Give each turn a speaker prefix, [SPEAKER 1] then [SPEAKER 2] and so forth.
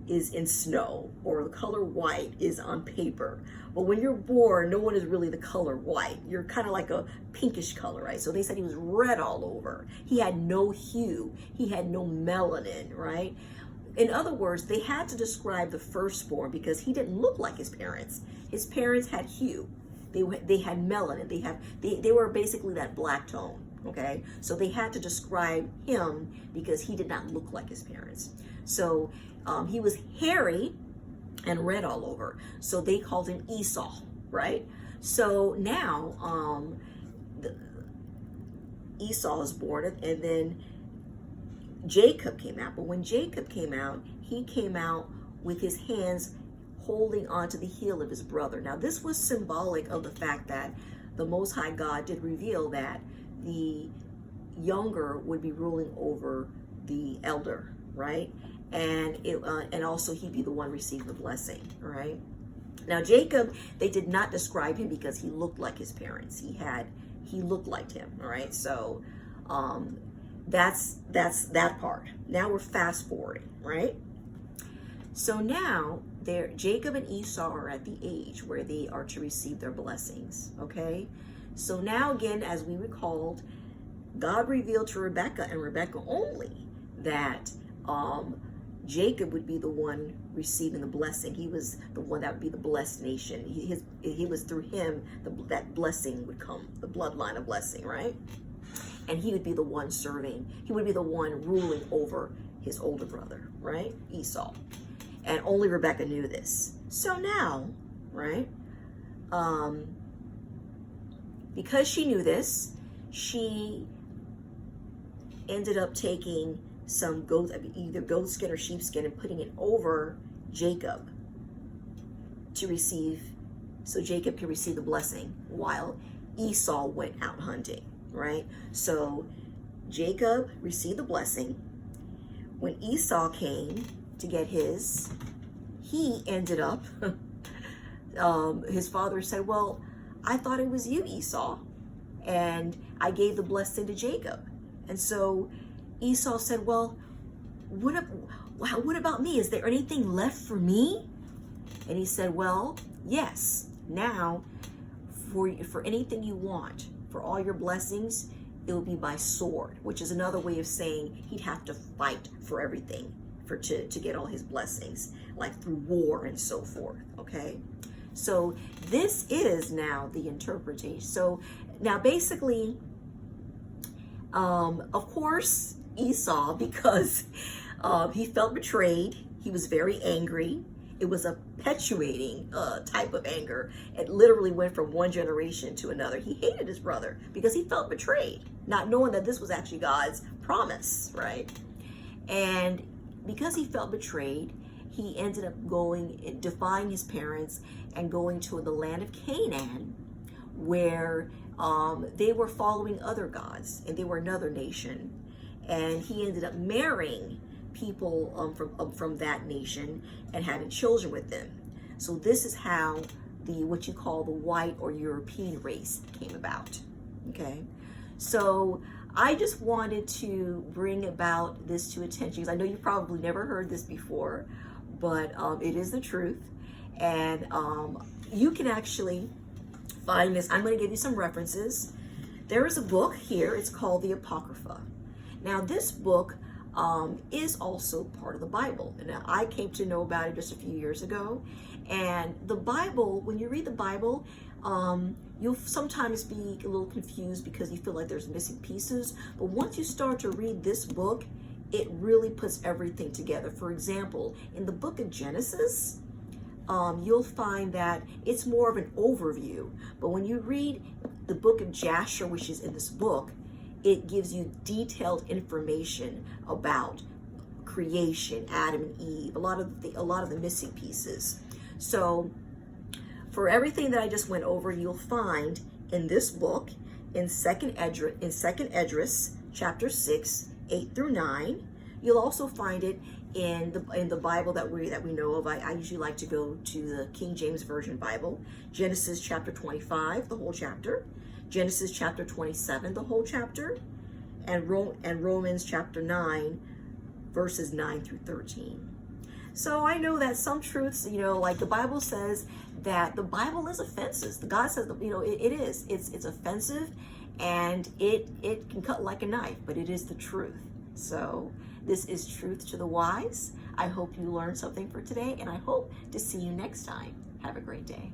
[SPEAKER 1] is in snow, or the color white is on paper. But when you're born, no one is really the color white. You're kind of like a pinkish color, right? So they said he was red all over. He had no hue. He had no melanin, right? In other words, they had to describe the firstborn because he didn't look like his parents. His parents had hue. They had melanin. They were basically that black tone, okay? So they had to describe him because he did not look like his parents. So he was hairy and red all over. So they called him Esau, right? So now Esau is born, and then Jacob came out. But when Jacob came out, he came out with his hands holding onto the heel of his brother. Now, this was symbolic of the fact that the Most High God did reveal that the younger would be ruling over the elder, right? And also he'd be the one receiving the blessing, right? Now, Jacob, they did not describe him because he looked like his parents. He looked like him, all right? So that's that part. Now we're fast forwarding, right? So now Jacob and Esau are at the age where they are to receive their blessings, okay? So now again, as we recalled, God revealed to Rebekah and Rebekah only that Jacob would be the one receiving the blessing. He was the one that would be the blessed nation. He was through him that blessing would come, the bloodline of blessing, right? And he would be the one serving. He would be the one ruling over his older brother, right? Esau. And only Rebekah knew this. So now, right, because she knew this, she ended up taking some either goat skin or sheepskin, and putting it over Jacob to receive, so Jacob can receive the blessing while Esau went out hunting, right? So Jacob received the blessing. When Esau came to get his, he ended up, his father said, well, I thought it was you, Esau, and I gave the blessing to Jacob. And so Esau said, well, what about me? Is there anything left for me? And he said, well, yes. Now, for anything you want, for all your blessings, it will be by sword, which is another way of saying he'd have to fight for everything to get all his blessings, like through war and so forth, okay? So this is now the interpretation. So now basically, of course, Esau, because he felt betrayed, he was very angry. It was a perpetuating type of anger. It literally went from one generation to another. He hated his brother because he felt betrayed, not knowing that this was actually God's promise, right? And because he felt betrayed, he ended up defying his parents and going to the land of Canaan, where they were following other gods, and they were another nation. And he ended up marrying people from that nation and having children with them. So this is how what you call the white or European race came about, okay? So I just wanted to bring about this to attention, because I know you've probably never heard this before, but it is the truth. And you can actually find this. I'm going to give you some references. There is a book here. It's called the Apocrypha. Now, this book is also part of the Bible. And I came to know about it just a few years ago. And the Bible, when you read the Bible, you'll sometimes be a little confused because you feel like there's missing pieces. But once you start to read this book, it really puts everything together. For example, in the book of Genesis, you'll find that it's more of an overview. But when you read the book of Jasher, which is in this book, it gives you detailed information about creation, Adam and Eve, a lot of the missing pieces. So for everything that I just went over, you'll find in this book, in Second Esdras, chapter 6, 8 through 9. You'll also find it in the Bible that we know of. I usually like to go to the King James Version Bible. Genesis chapter 25, the whole chapter. Genesis chapter 27, the whole chapter. And Romans chapter 9, verses 9 through 13. So I know that some truths, like the Bible says that the Bible is offensive. God says, it is. It's offensive, and it can cut like a knife, but it is the truth. So this is Truth to the Wise. I hope you learned something for today, and I hope to see you next time. Have a great day.